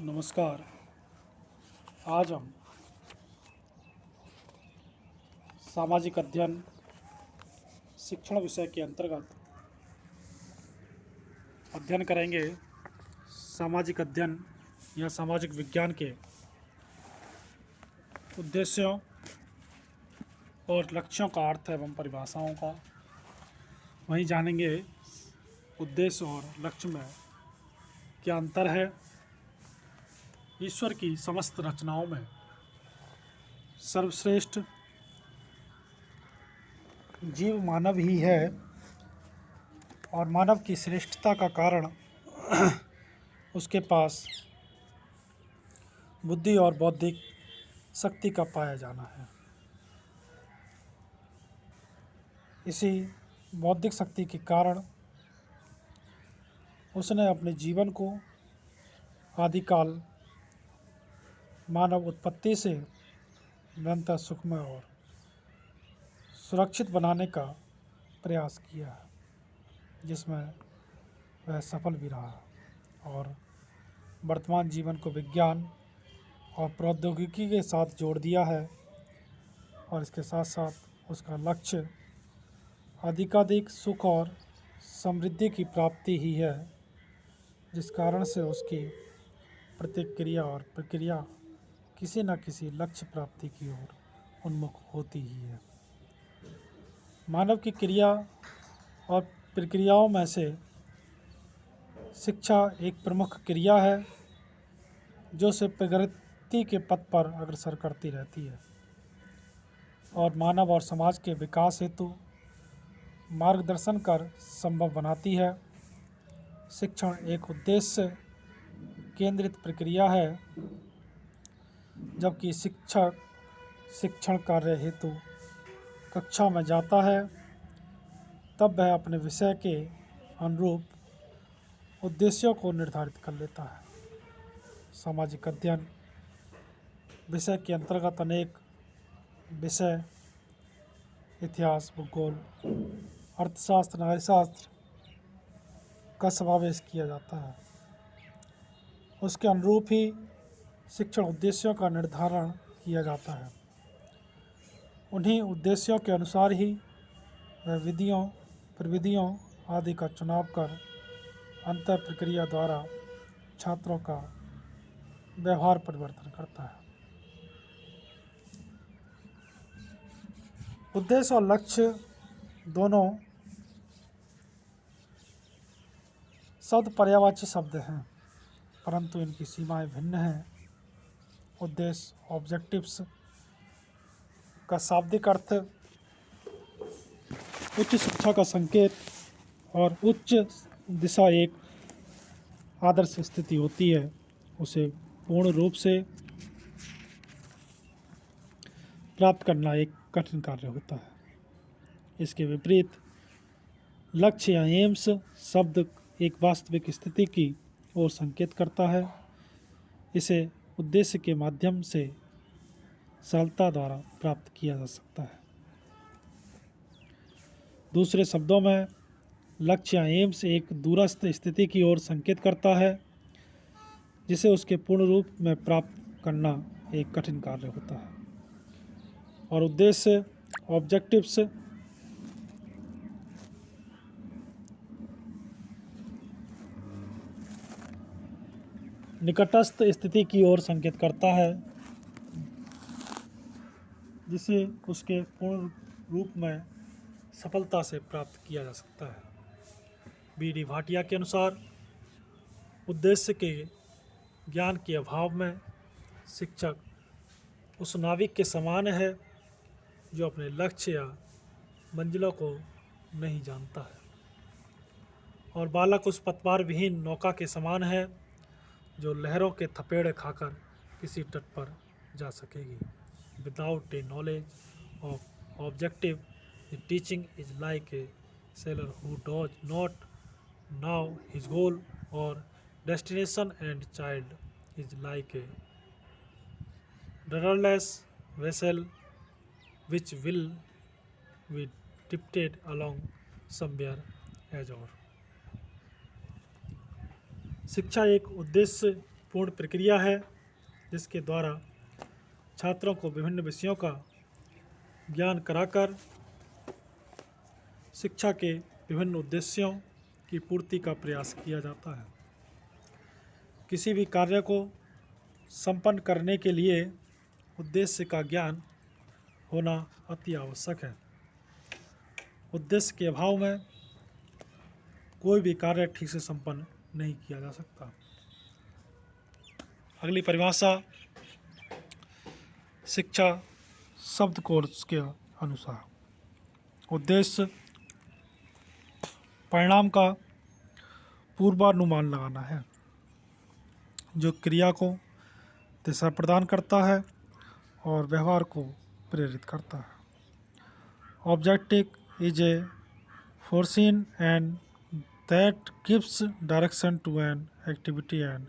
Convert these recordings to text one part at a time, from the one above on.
नमस्कार। आज हम सामाजिक अध्ययन शिक्षण विषय के अंतर्गत अध्ययन करेंगे सामाजिक अध्ययन या सामाजिक विज्ञान के उद्देश्यों और लक्ष्यों का अर्थ एवं परिभाषाओं का। वहीं जानेंगे उद्देश्य और लक्ष्य में क्या अंतर है। ईश्वर की समस्त रचनाओं में सर्वश्रेष्ठ जीव मानव ही है और मानव की श्रेष्ठता का कारण उसके पास बुद्धि और बौद्धिक शक्ति का पाया जाना है। इसी बौद्धिक शक्ति के कारण उसने अपने जीवन को आदिकाल मानव उत्पत्ति से निरंतर सुखमय और सुरक्षित बनाने का प्रयास किया है, जिसमें वह सफल भी रहा और वर्तमान जीवन को विज्ञान और प्रौद्योगिकी के साथ जोड़ दिया है। और इसके साथ साथ उसका लक्ष्य अधिकाधिक सुख और समृद्धि की प्राप्ति ही है, जिस कारण से उसकी प्रतिक्रिया और प्रक्रिया किसी न किसी लक्ष्य प्राप्ति की ओर उन्मुख होती ही है। मानव की क्रिया और प्रक्रियाओं में से शिक्षा एक प्रमुख क्रिया है, जो उसे प्रगति के पथ पर अग्रसर करती रहती है और मानव और समाज के विकास हेतु मार्गदर्शन कर संभव बनाती है। शिक्षण एक उद्देश्य केंद्रित प्रक्रिया है, जबकि शिक्षक शिक्षण कार्य हेतु कक्षा में जाता है, तब वह अपने विषय के अनुरूप उद्देश्यों को निर्धारित कर लेता है। सामाजिक अध्ययन विषय के अंतर्गत अनेक विषय इतिहास, भूगोल, अर्थशास्त्र, नारीशास्त्र का समावेश किया जाता है। उसके अनुरूप ही शिक्षण उद्देश्यों का निर्धारण किया जाता है। उन्हीं उद्देश्यों के अनुसार ही वह विधियों, प्रविधियों आदि का चुनाव कर अंतर प्रक्रिया द्वारा छात्रों का व्यवहार परिवर्तन करता है। उद्देश्य और लक्ष्य दोनों शब्द पर्यायवाची शब्द हैं, परंतु इनकी सीमाएं भिन्न हैं। उद्देश्य ऑब्जेक्टिव्स का शाब्दिक अर्थ उच्च शिक्षा का संकेत और उच्च दिशा एक आदर्श स्थिति होती है, उसे पूर्ण रूप से प्राप्त करना एक कठिन कार्य होता है। इसके विपरीत लक्ष्य या एम्स शब्द एक वास्तविक स्थिति की ओर संकेत करता है। इसे उद्देश्य के माध्यम से सरलता द्वारा प्राप्त किया जा सकता है। दूसरे शब्दों में लक्ष्य या एम्स एक दूरस्थ स्थिति की ओर संकेत करता है, जिसे उसके पूर्ण रूप में प्राप्त करना एक कठिन कार्य होता है। और उद्देश्य ऑब्जेक्टिव्स निकटस्थ स्थिति की ओर संकेत करता है, जिसे उसके पूर्ण रूप में सफलता से प्राप्त किया जा सकता है। बी.डी. भाटिया के अनुसार उद्देश्य के ज्ञान के अभाव में शिक्षक उस नाविक के समान है जो अपने लक्ष्य या मंजिलों को नहीं जानता है, और बालक उस पतवार विहीन नौका के समान है जो लहरों के थपेड़े खाकर किसी तट पर जा सकेगी। Without A knowledge of objective the teaching is like a sailor who does not know his goal or destination, and child is like a rudderless vessel which will be drifted along somewhere ashore। शिक्षा एक उद्देश्य पूर्ण प्रक्रिया है जिसके द्वारा छात्रों को विभिन्न विषयों का ज्ञान कराकर शिक्षा के विभिन्न उद्देश्यों की पूर्ति का प्रयास किया जाता है। किसी भी कार्य को संपन्न करने के लिए उद्देश्य का ज्ञान होना अति आवश्यक है। उद्देश्य के अभाव में कोई भी कार्य ठीक से संपन्न नहीं किया जा सकता। अगली परिभाषा शिक्षा शब्दकोश के अनुसार उद्देश्य परिणाम का पूर्वानुमान लगाना है जो क्रिया को दिशा प्रदान करता है और व्यवहार को प्रेरित करता है। Objective is a foreseen and that gives direction to an activity and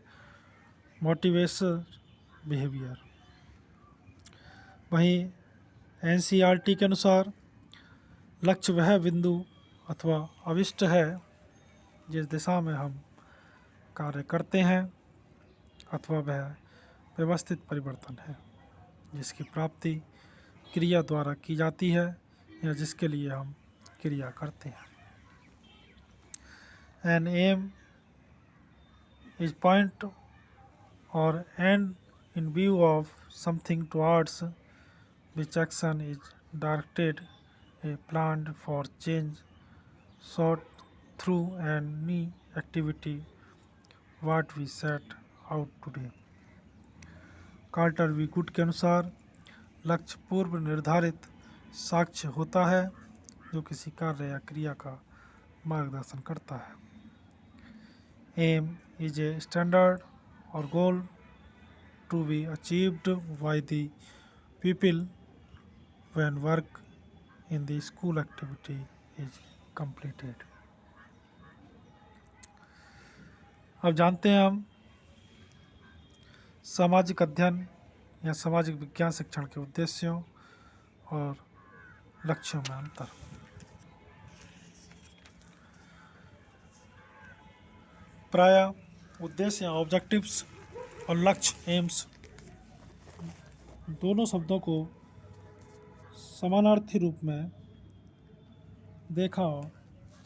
motivation behaviour. वहीं एनसीईआरटी के अनुसार लक्ष्य वह बिंदु अथवा अभिष्ट है जिस दिशा में हम कार्य करते हैं अथवा वह व्यवस्थित परिवर्तन है जिसकी प्राप्ति क्रिया द्वारा की जाती है या जिसके लिए हम क्रिया करते हैं। एन एम इज पॉइंट और and in view of something towards which action is directed, a planned for change sought through any activity what we set out to do। Carter V Good के अनुसार लक्ष्य पूर्व निर्धारित साक्ष्य होता है जो किसी कार्य या क्रिया का मार्गदर्शन करता है। एम इज ए स्टैंडर्ड और goal to be achieved by the people when work in the school activity is completed। अब जानते हैं हम सामाजिक अध्ययन या सामाजिक विज्ञान शिक्षण के उद्देश्यों और लक्ष्यों में अंतर। प्रायः उद्देश्य या ऑब्जेक्टिव्स और लक्ष्य एम्स दोनों शब्दों को समानार्थी रूप में देखा और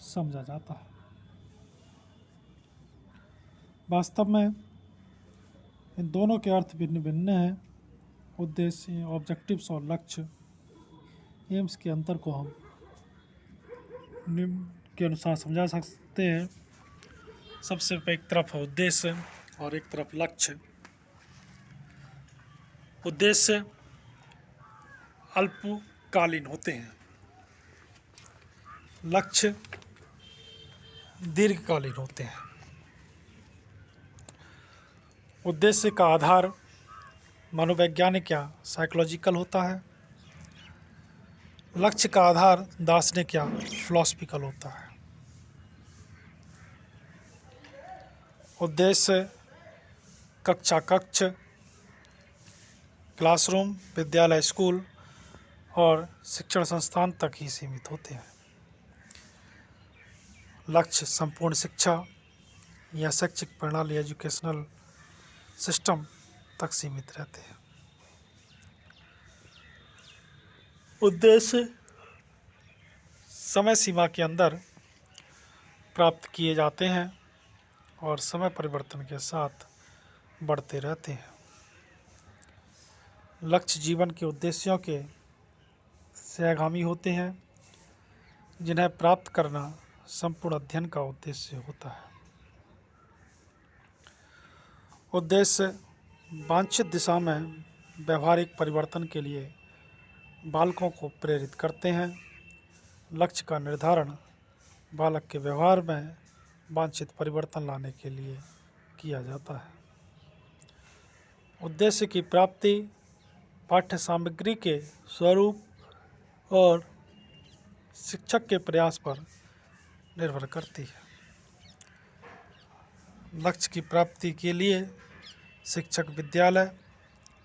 समझा जाता है। वास्तव में इन दोनों के अर्थ भिन्न भिन्न हैं। उद्देश्य ऑब्जेक्टिव्स और लक्ष्य एम्स के अंतर को हम निम्न के अनुसार समझा सकते हैं। सबसे एक तरफ है उद्देश्य और एक तरफ लक्ष्य। उद्देश्य अल्पकालीन होते हैं, लक्ष्य दीर्घकालीन होते हैं। उद्देश्य का आधार मनोवैज्ञानिक या साइकोलॉजिकल होता है, लक्ष्य का आधार दार्शनिक या फिलॉसफिकल होता है। उद्देश्य कक्षा कक्ष, क्लासरूम, विद्यालय, स्कूल और शिक्षण संस्थान तक ही सीमित होते हैं। लक्ष्य संपूर्ण शिक्षा या शैक्षिक प्रणाली एजुकेशनल सिस्टम तक सीमित रहते हैं। उद्देश्य समय सीमा के अंदर प्राप्त किए जाते हैं और समय परिवर्तन के साथ बढ़ते रहते हैं। लक्ष्य जीवन के उद्देश्यों के सहगामी होते हैं जिन्हें प्राप्त करना संपूर्ण अध्ययन का उद्देश्य होता है। उद्देश्य वांछित दिशा में व्यवहारिक परिवर्तन के लिए बालकों को प्रेरित करते हैं। लक्ष्य का निर्धारण बालक के व्यवहार में वांछित परिवर्तन लाने के लिए किया जाता है। उद्देश्य की प्राप्ति पाठ्य सामग्री के स्वरूप और शिक्षक के प्रयास पर निर्भर करती है। लक्ष्य की प्राप्ति के लिए शिक्षक, विद्यालय,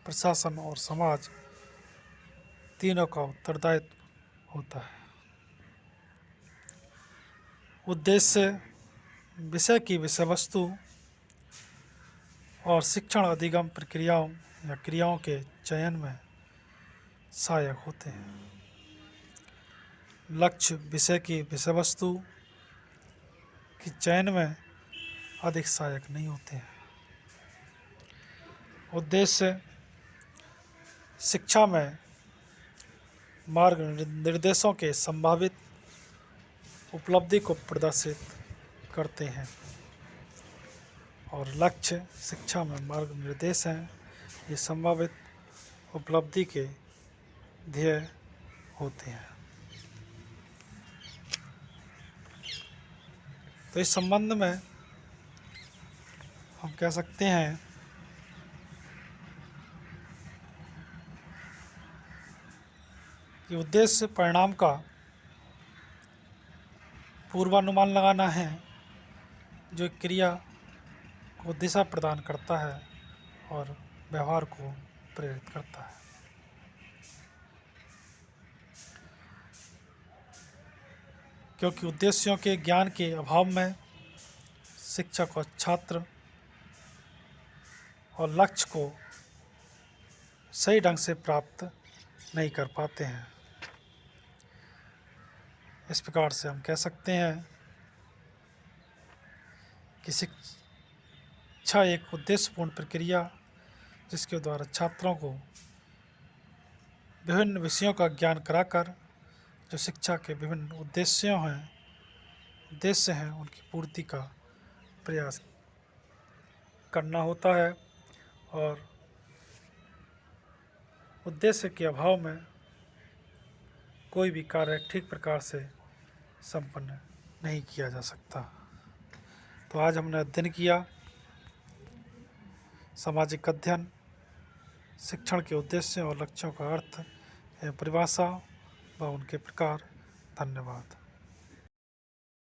प्रशासन और समाज तीनों का उत्तरदायित्व होता है। उद्देश्य विषय की विषय वस्तु और शिक्षण अधिगम प्रक्रियाओं या क्रियाओं के चयन में सहायक होते हैं। लक्ष्य विषय की विषय वस्तु के चयन में अधिक सहायक नहीं होते हैं। उद्देश्य शिक्षा में मार्ग निर्देशों के संभावित उपलब्धि को प्रदर्शित करते हैं और लक्ष्य शिक्षा में मार्ग निर्देश हैं, ये संभावित उपलब्धि के ध्येय होते हैं। तो इस संबंध में हम कह सकते हैं कि उद्देश्य परिणाम का पूर्वानुमान लगाना है जो क्रिया को दिशा प्रदान करता है और व्यवहार को प्रेरित करता है। क्योंकि उद्देश्यों के ज्ञान के अभाव में शिक्षक और छात्र और लक्ष्य को सही ढंग से प्राप्त नहीं कर पाते हैं। इस प्रकार से हम कह सकते हैं कि शिक्षा एक उद्देश्यपूर्ण प्रक्रिया जिसके द्वारा छात्रों को विभिन्न विषयों का ज्ञान कराकर जो शिक्षा के विभिन्न उद्देश्य हैं उनकी पूर्ति का प्रयास करना होता है और उद्देश्य के अभाव में कोई भी कार्य ठीक प्रकार से संपन्न नहीं किया जा सकता। तो आज हमने अध्ययन किया सामाजिक अध्ययन, शिक्षण के उद्देश्य और लक्ष्यों का अर्थ एवं परिभाषा व उनके प्रकार। धन्यवाद।